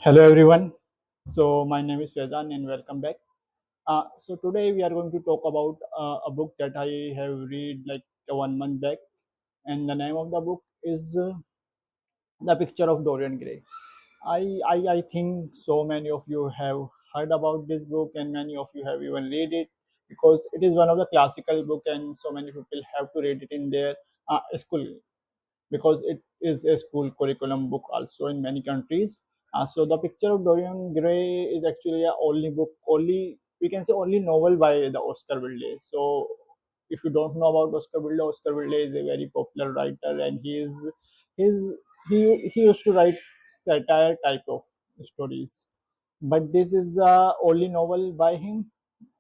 Hello everyone. So my name is Faizan and welcome back. So today we are going to talk about a book that I have read like 1 month back, and the name of the book is The Picture of Dorian Gray. I think so many of you have heard about this book and many of you have even read it because it is one of the classical book and so many people have to read it in their school because it is a school curriculum book also in many countries. So the picture of Dorian Gray is actually a only book, only we can say only novel by the Oscar Wilde. So if you don't know about Oscar Wilde is a very popular writer and he's he used to write satire type of stories. But this is the only novel by him.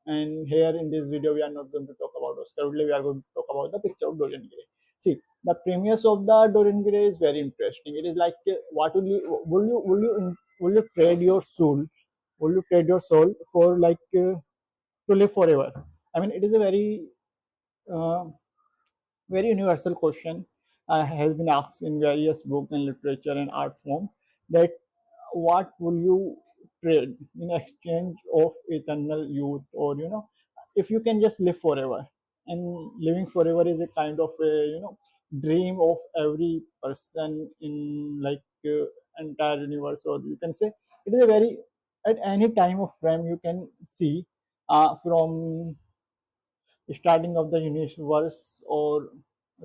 And here in this video, we are not going to talk about Oscar Wilde. We are going to talk about the picture of Dorian Gray. See, the premise of the Dorian Gray is very interesting. It is like, what will you trade your soul? Will you trade your soul for to live forever? I mean, it is a uh, very universal question has been asked in various book and literature and art form that what will you trade in exchange of eternal youth, or if you can just live forever. And living forever is a kind of a dream of every person in entire universe, or you can say it is a very at any time of frame you can see from starting of the universe, or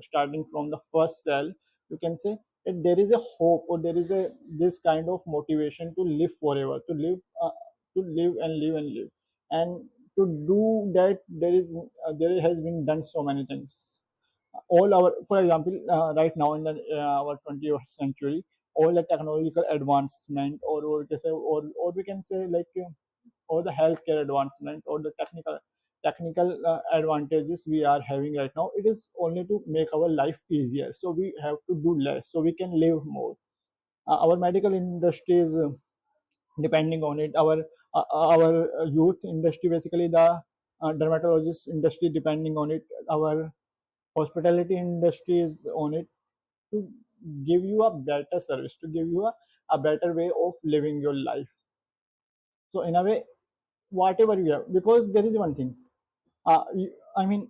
starting from the first cell, you can say that there is a hope, or there is a this kind of motivation to live forever, to live and live and live. And to do that, there has been done so many things. All our, for example, right now in our 21st century, all the technological advancement, or we can say or the healthcare advancement, or the technical advantages we are having right now, it is only to make our life easier, so we have to do less so we can live more. Our medical industry is depending on it. Our youth industry, basically the dermatologist industry, depending on it. Our hospitality industry is on it, to give you a better service, to give you a better way of living your life. So in a way, whatever you have, because there is one thing, I mean,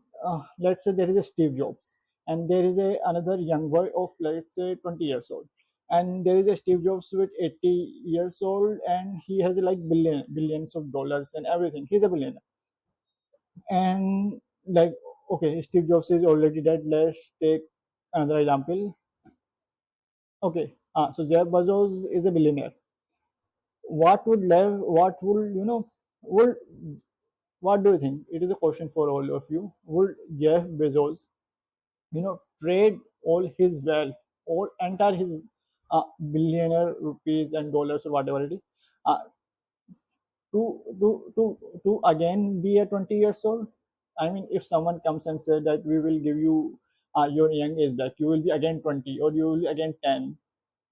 let's say there is a Steve Jobs, and there is another young boy of, let's say, 20 years old, and there is a Steve Jobs with 80 years old, and he has like billions of dollars and everything. He's a billionaire, and like, okay, Steve Jobs is already dead. Let's take another example. Okay, so Jeff Bezos is a billionaire. What would would what do you think? It is a question for all of you. Would Jeff Bezos trade all his wealth, all entire his billionaire rupees and dollars or whatever it is, uh, to again be a 20 years old? I mean, if someone comes and said that we will give you your young age back, you will be again 20, or you will be again 10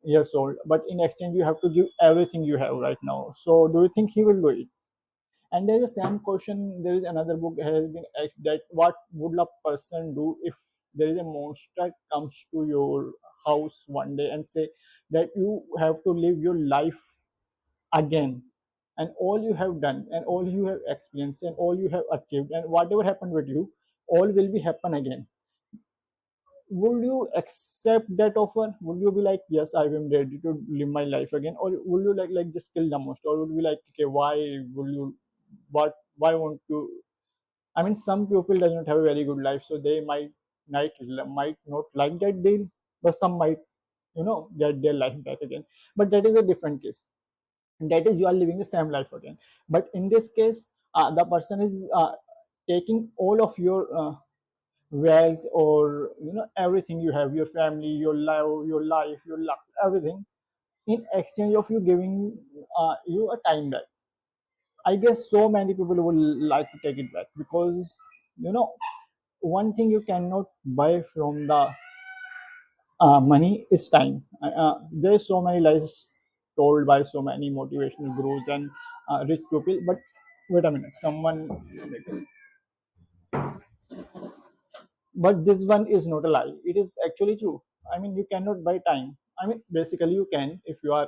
years old, but in exchange you have to give everything you have right now. So do you think he will do it? And there is a same question. There is another book has been asked that what would a person do if there is a monster comes to your house one day and say that you have to live your life again, and all you have done and all you have experienced and all you have achieved and whatever happened with you, all will be happen again. Would you accept that offer? Would you be like, yes, I am ready to live my life again? Or will you just kill the monster? Or would you be like, okay, why will you, why won't you? I mean, some people does not have a very good life, so they might not like that deal, but some might, get their life back again. But that is a different case. And that is, you are living the same life again. But in this case, the person is taking all of your wealth, or everything you have, your family, your luck, everything, in exchange of you giving you a time back. I guess so many people will like to take it back, because you know one thing you cannot buy from the money is time. There's so many lies told by so many motivational gurus and rich people. But wait a minute, someone. But this one is not a lie. It is actually true. I mean, you cannot buy time. I mean, basically, you can if you are.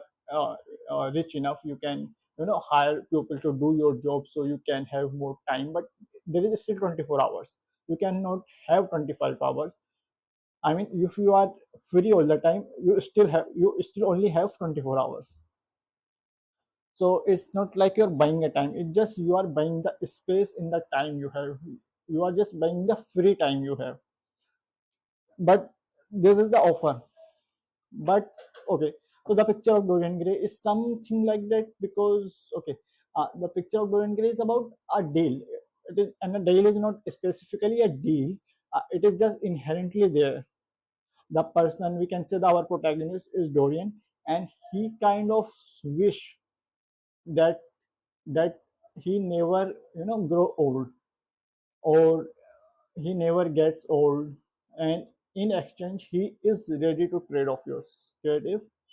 rich enough, you can hire people to do your job so you can have more time, but there is still 24 hours. You cannot have 25 hours. I mean, if you are free all the time, you still only have 24 hours. So it's not like you're buying a time, it's just you are buying the space in the time you have. You are just buying the free time you have. But this is the offer. But okay, so the picture of Dorian Gray is something like that, because okay, the picture of Dorian Gray is about a deal. It is, and a deal is not specifically a deal. It is just inherently there. The person, we can say that our protagonist is Dorian, and he kind of wish that that he never grow old, or he never gets old, and in exchange he is ready to trade off yours, trade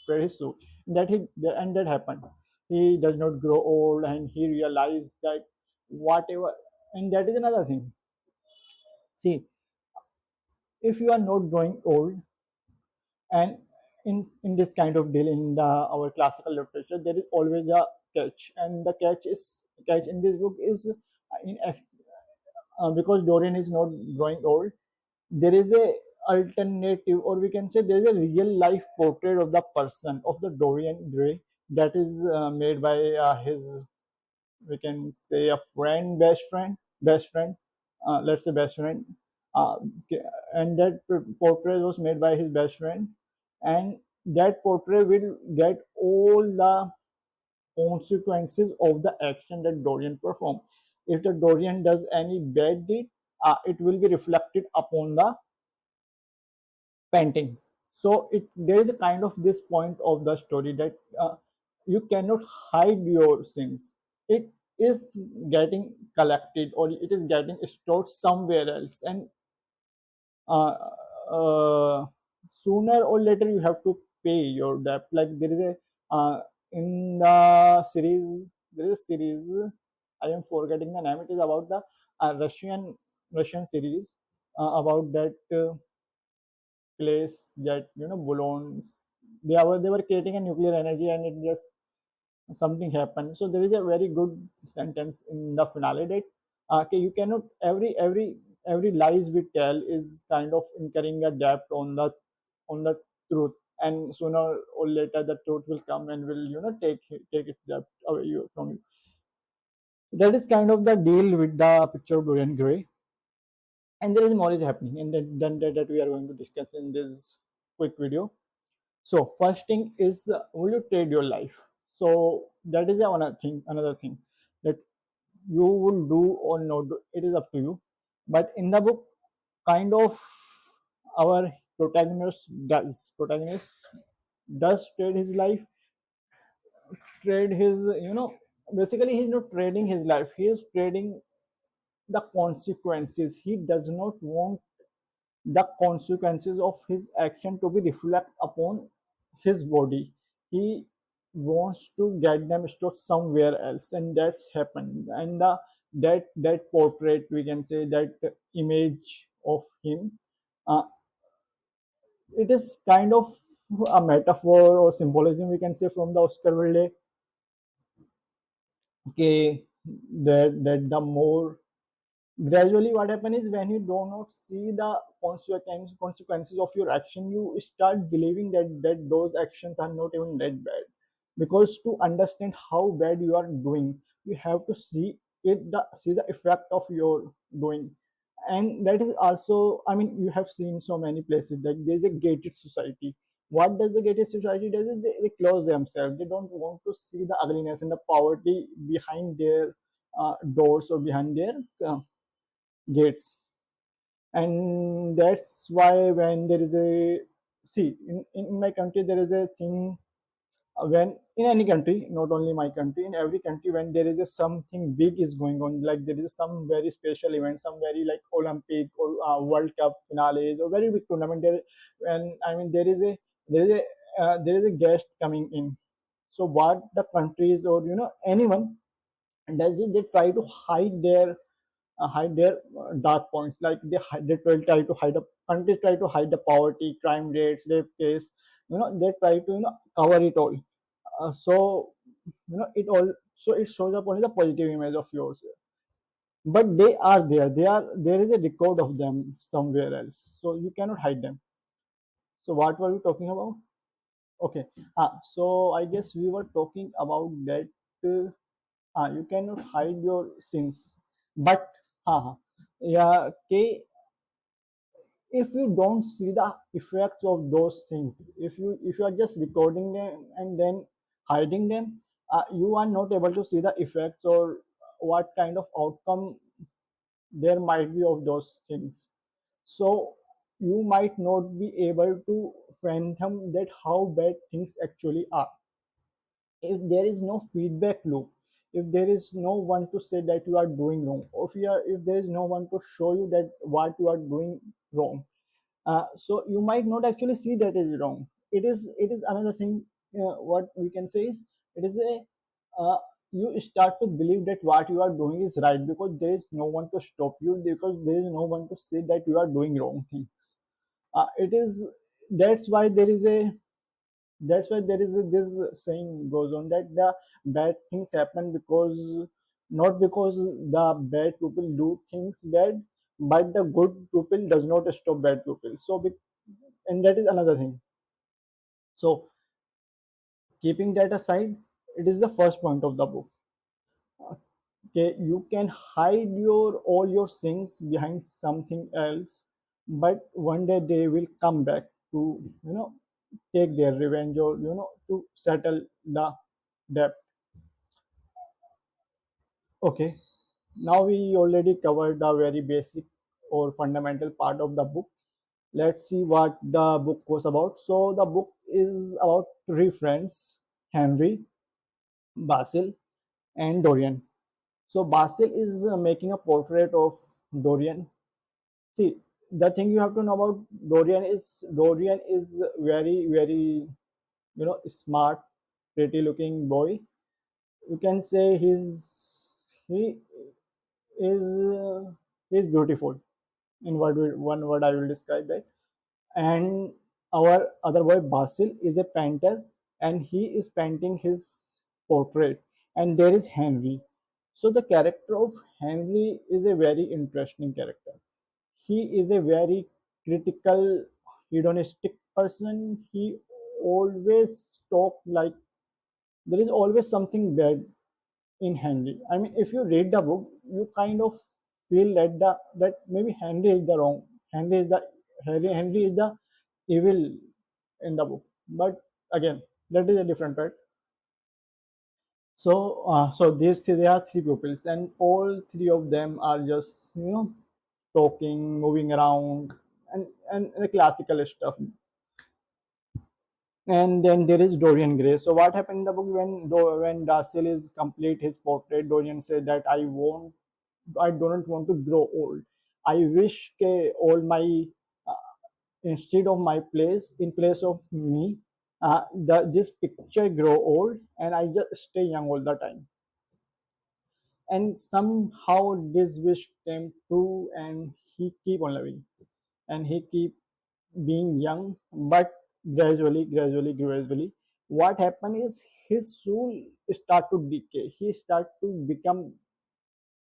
his soul. And that happened. He does not grow old, and he realized that whatever. And that is another thing. See, if you are not growing old, and in this kind of deal in our classical literature, there is always a catch, and the catch in this book is because Dorian is not growing old, there is a alternative, or we can say there is a real life portrait of the person of the Dorian Gray that is made by his, we can say, a friend, best friend, let's say best friend. uh, and that portrait was made by his best friend, and that portrait will get all the consequences of the action that Dorian performed. If the Dorian does any bad deed, it will be reflected upon the painting. So there is a kind of this point of the story that you cannot hide your sins. It is getting collected, or it is getting stored somewhere else, and uh, uh, sooner or later you have to pay your debt. Like there is a in the series, there is a series, I am forgetting the name. It is about the Russian series, about that place that balloons, they were creating a nuclear energy, and it just something happened. So there is a very good sentence in the finale that okay, you cannot, every lies we tell is kind of incurring a debt on the truth, and sooner or later the truth will come and will take its debt away from you. That is kind of the deal with the picture of Dorian Gray. And there is more is happening, and that we are going to discuss in this quick video. So first thing is, will you trade your life? So that is another thing that you will do or not do. It is up to you. But in the book, kind of, our protagonist does trade his life, trade his, basically he's not trading his life. He is trading the consequences. He does not want the consequences of his action to be reflect upon his body. He wants to get them stored somewhere else, and that's happened. And that portrait, we can say, that image of him, uh, it is kind of a metaphor or symbolism, we can say, from the Oscar Wilde. Okay, that the more gradually what happens is, when you do not see the consequences of your action, you start believing that those actions are not even that bad. Because to understand how bad you are doing, you have to see the effect of your doing. And that is also, I mean, you have seen so many places that there's a gated society. What does the gated society does is, they close themselves. They don't want to see the ugliness and the poverty behind their doors, or behind their gates. And that's why, when there is a, see, in my country there is a thing, when in any country, not only my country, in every country, when there is a something big is going on, like there is some very special event, some very like Olympic or World Cup finales, or very big tournament there, and I mean, there is a guest coming in. So what the countries, or anyone does is, they try to hide their dark points. Like they try to hide the countries, try to hide the poverty, crime rates, rape case. They try to cover it all. So it all, so it shows up only the positive image of yours, but they are there. There is a record of them somewhere else, so you cannot hide them. So what were we talking about? Okay. So I guess we were talking about that. You cannot hide your sins, but yeah, okay, if you don't see the effects of those things, if you are just recording them and then hiding them, you are not able to see the effects or what kind of outcome there might be of those things. So you might not be able to fathom that how bad things actually are. If there is no feedback loop, if there is no one to say that you are doing wrong, or if there is no one to show you that what you are doing wrong, so you might not actually see that is wrong. It is another thing. What we can say is, it is a you start to believe that what you are doing is right because there is no one to stop you, because there is no one to say that you are doing wrong things. It is that's why there is a that's why there is this saying goes on that the bad things happen because, not because the bad people do things bad, but the good people does not stop bad people. And that is another thing. So keeping that aside, it is the first point of the book. Okay, you can hide your all your sins behind something else, but one day they will come back to, take their revenge, or to settle the debt. Okay, now we already covered the very basic or fundamental part of the book. Let's see what the book was about. So the book is about three friends, Henry, Basil, and Dorian. So Basil is making a portrait of Dorian. See, the thing you have to know about Dorian is very, very, smart, pretty looking boy. You can say he is is beautiful. In one word, I will describe that. And our other boy Basil is a painter, and he is painting his portrait. And there is Henry. So the character of Henry is a very interesting character. He is a very critical, hedonistic person. He always talk like there is always something bad in Henry. I mean, if you read the book, you kind of feel that maybe Henry is the wrong. Henry is the Henry is the evil in the book. But again, that is a different part. So there are three pupils, and all three of them are just talking, moving around, and the classical stuff. And then there is Dorian Gray. So what happened in the book when Darcy is complete his portrait, Dorian said that I don't want to grow old. I wish all my instead of my place in place of me, this picture grow old and I just stay young all the time. And somehow this wish came true, and he keep on living, and he keep being young, but gradually, what happened is his soul start to decay. He start to become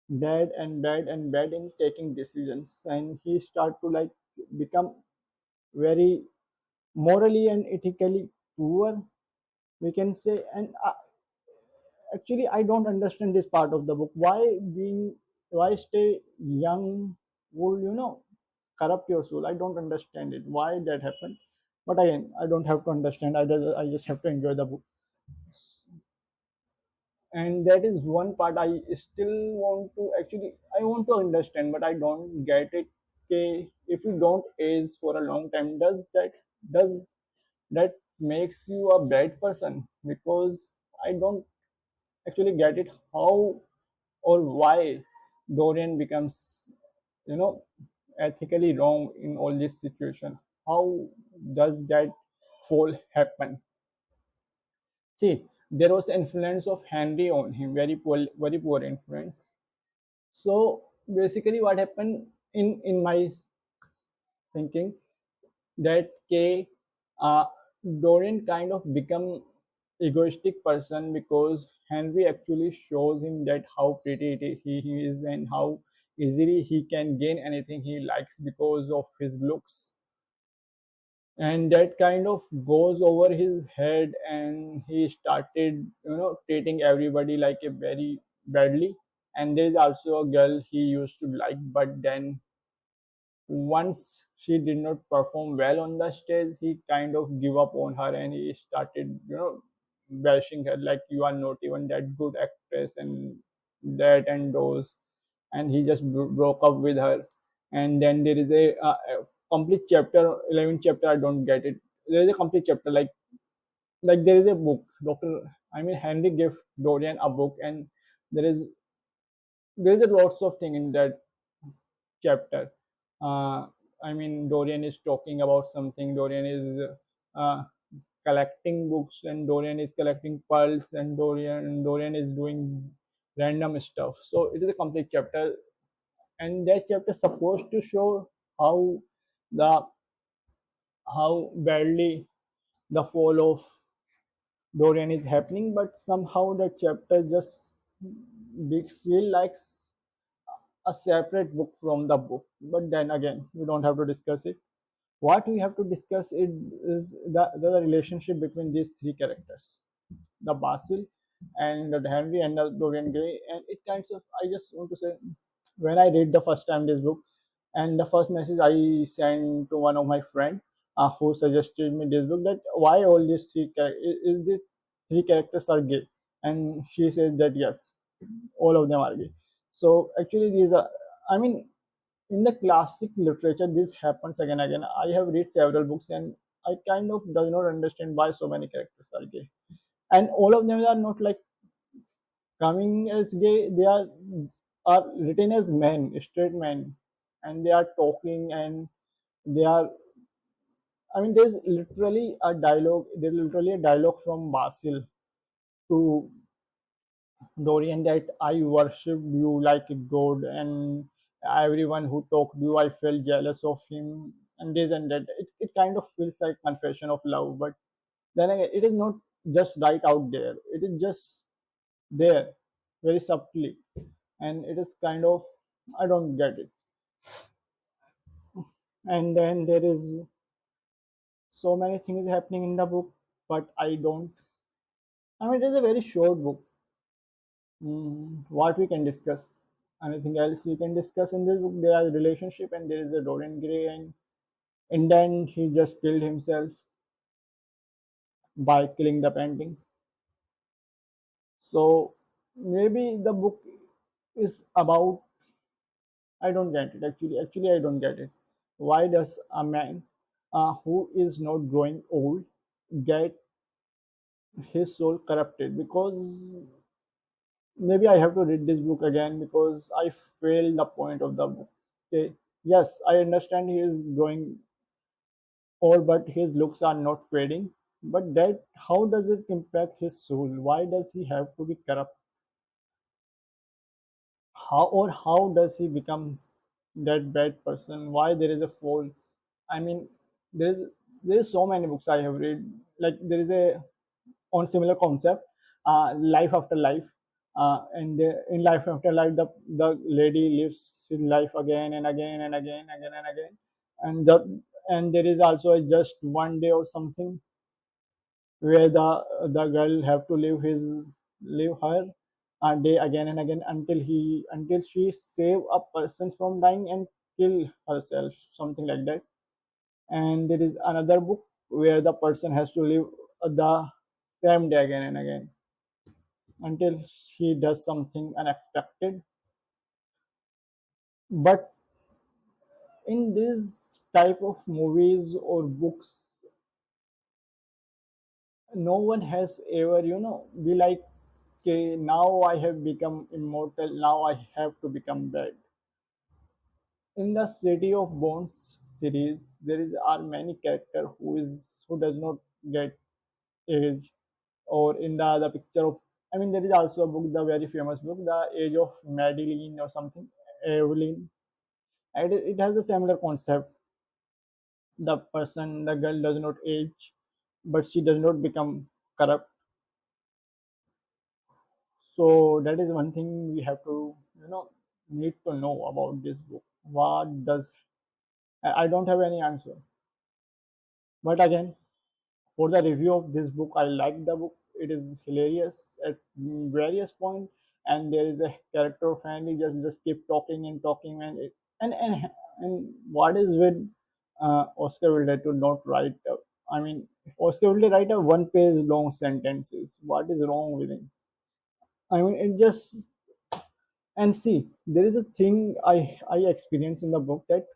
bad and bad and bad in taking decisions, and he start to like become very morally and ethically poor, we can say. And actually, I don't understand this part of the book. Why stay young will corrupt your soul? I don't understand it. Why that happened? But again, I don't have to understand. I just have to enjoy the book. And that is one part I still want to actually I want to understand, but I don't get it. Okay, if you don't age for a long time, does that makes you a bad person? Because I don't actually get it how or why Dorian becomes, you know, ethically wrong in all this situation. How does that fall happen? See, there was influence of Henry on him, very poor influence. So basically, what happened in my thinking, that K, uh, Dorian kind of become. egoistic person, because Henry actually shows him that how pretty he is and how easily he can gain anything he likes because of his looks. And that kind of goes over his head, and he started, treating everybody like a very badly. And there's also a girl he used to like, but then once she did not perform well on the stage, he kind of give up on her, and he started, bashing her like, you are not even that good actress, and that and those. And he just broke up with her. And then there is a complete chapter, 11th chapter. I don't get it. There is a complete chapter, like there is a book. Henry gave Dorian a book, and there is there is a lots of thing in that chapter. Uh, Dorian is talking about something. Dorian is uh, collecting books, and Dorian is collecting pearls, and Dorian is doing random stuff. So it is a complete chapter, and that chapter is supposed to show how the how badly the fall of Dorian is happening, but somehow the chapter just feel like a separate book from the book. But then again, we don't have to discuss it. What we have to discuss is the relationship between these three characters, the Basil and the Henry and the Dorian Gray. And it kinds of, I just want to say, when I read the first time this book, and the first message I sent to one of my friend, who suggested me this book, that why all these is these three characters are gay, and she said that yes, all of them are gay. So actually, these are, I mean, in the classic literature, this happens again and again. I have read several books, and I kind of does not understand why so many characters are gay, and all of them are not like coming as gay. They are written as men, straight men, and they are talking, and they are. There's literally a dialogue. There's literally a dialogue from Basil to Dorian that I worship you like a god, and everyone who talked to you, I felt jealous of him, and this and that. It kind of feels like confession of love, but then again, it is not just right out there. It is just there, very subtly, and it is kind of, I don't get it. And then there is so many things happening in the book, but I don't. It is a very short book. What we can discuss? Anything else we can discuss in this book? There are relationship, and there is a Dorian Gray, and in the end he just killed himself by killing the painting. So maybe the book is about, I don't get it actually. Actually, I don't get it. Why does a man who is not growing old get his soul corrupted? Because maybe I have to read this book again, because I failed the point of the book. Okay. Yes, I understand he is growing old, but his looks are not fading. But that, how does it impact his soul? Why does he have to be corrupt? How does he become that bad person? Why there is a fall? I mean, there's there's so many books I have read. Like there is a on similar concept, life after life, and in life after life, the lady lives his life again and again and again, again and again, and there is also a just one day or something where the girl have to live her day again and again until she save a person from dying and kill herself, something like that. And there is another book where the person has to live the same day again and again until she does something unexpected. But in this type of movies or books, no one has ever, be like, okay, now I have become immortal, now I have to become bad. In the City of Bones series, are many character who does not get age. Or in the picture of, there is also a book, the very famous book, The Age of Madeline or something, Evelyn. And it has a similar concept. The girl does not age, but she does not become corrupt. So that is one thing we have to, need to know about this book. What does I don't have any answer. But again, for the review of this book, I like the book. It is hilarious at various points, and there is a character of family just keep talking and talking, and what is with Oscar Wilde to not write? I mean, Oscar Wilde write a one-page long sentences. What is wrong with him? I mean, it just and see, there is a thing I experienced in the book that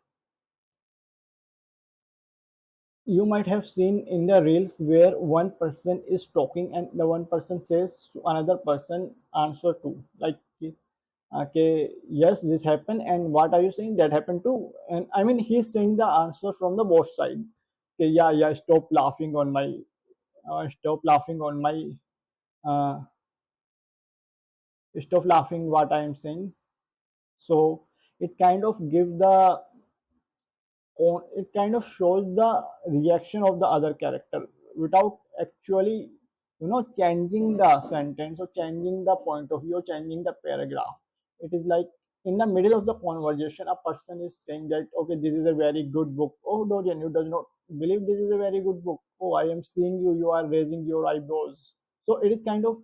you might have seen in the reels where one person is talking and the one person says to another person answer to like okay, yes, this happened, and what are you saying that happened too? And I mean he's saying the answer from the both side. Okay, yeah, stop laughing on my uh, stop laughing what I am saying. So it kind of give the it kind of shows the reaction of the other character without actually changing the sentence or changing the point of view or changing the paragraph. It is like in the middle of the conversation a person is saying that okay, this is a very good book. Oh, Dorian, you does not believe this is a very good book? Oh, I am seeing you are raising your eyebrows. So it is kind of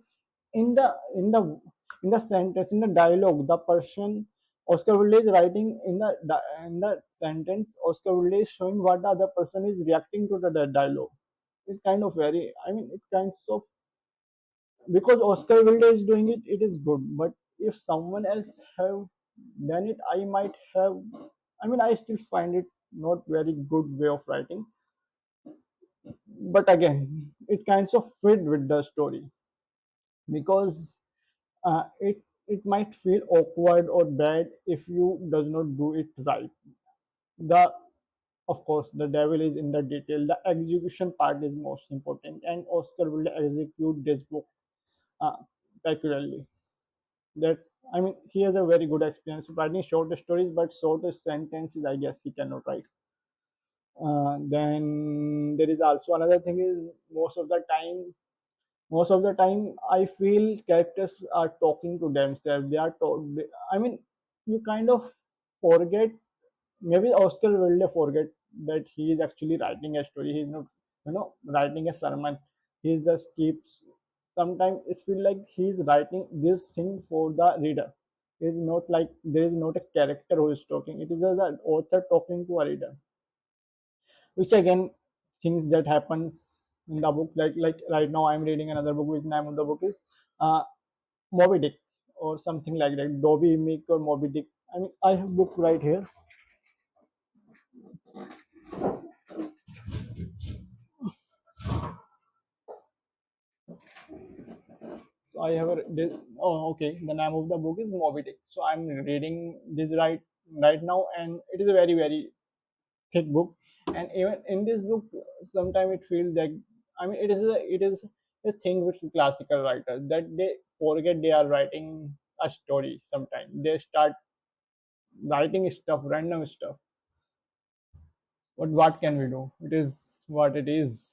in the in the in the sentence, in the dialogue, the person Oscar Wilde is writing in the sentence. Oscar Wilde is showing what the other person is reacting to the dialogue. It's kind of very. I mean, it kinds of because Oscar Wilde is doing it. It is good, but if someone else have done it, I might have. I mean, I still find it not very good way of writing. But again, it kinds of fit with the story because it might feel awkward or bad if you does not do it right. The Of course, the devil is in the detail. The execution part is most important, and Oscar will execute this book uh, spectacularly. That's, I mean, he has a very good experience of writing short stories, but shorter sentences, I guess, he cannot write. Then there is also another thing is most of the time, I feel characters are talking to themselves. They are I mean, you kind of forget. Maybe Oscar Wilde forget that he is actually writing a story. He's not, writing a sermon. He just keeps. Sometimes it feels like he's writing this thing for the reader. It's not like there is not a character who is talking. It is just an author talking to a reader. Which again, things that happens in the book. Like right now, I'm reading another book. Which name of the book is uh, Moby Dick or something like that. Dobby Mick or Moby Dick. I mean, I have book right here. So I have a this, oh okay. The name of the book is Moby Dick. So I'm reading this right now, and it is a very thick book. And even in this book, sometimes it feels like it is a thing with classical writers that they forget they are writing a story. Sometimes they start writing stuff, random stuff. But what can we do? It is what it is.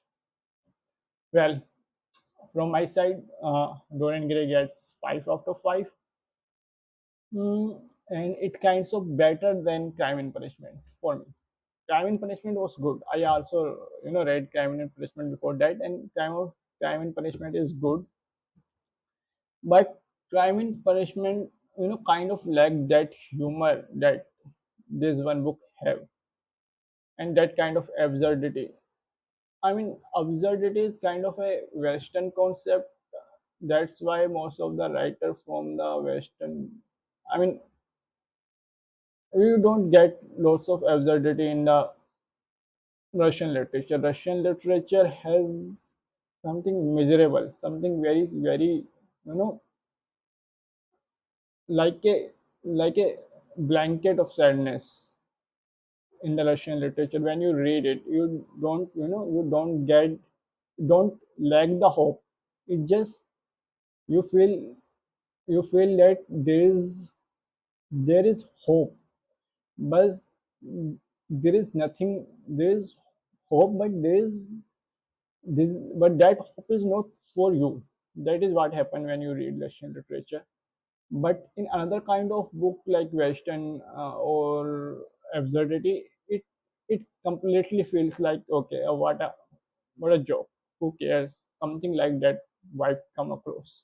Well, from my side, Dorian Gray gets 5 out of 5. Mm, and it kinds of better than Crime and Punishment for me. Crime and Punishment was good. I also, read Crime and Punishment before that, and Crime and Punishment is good. But Crime and Punishment, kind of lack that humor that this one book have, and that kind of absurdity. I mean, absurdity is kind of a Western concept. That's why most of the writers from the Western, I mean, you don't get lots of absurdity in the Russian literature. Russian literature has something miserable, something very, like a blanket of sadness in the Russian literature. When you read it, you don't lack the hope. It just you feel you feel that there is hope, but there is nothing. There is hope, but there is this, but that hope is not for you. That is what happen when you read Russian literature. But in another kind of book like Western or absurdity, it completely feels like okay, what a joke. Who cares? Something like that might come across.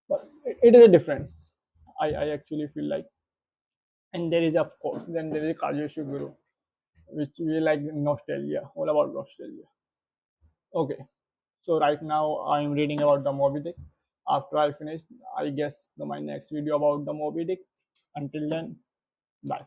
But it is a difference. I actually feel like, and there is of course then there is Kaja Shuguru, which we like nostalgia, all about nostalgia. Okay, so right now I'm reading about the Moby Dick. After I finish, I guess my next video about the Moby Dick. Until then, bye.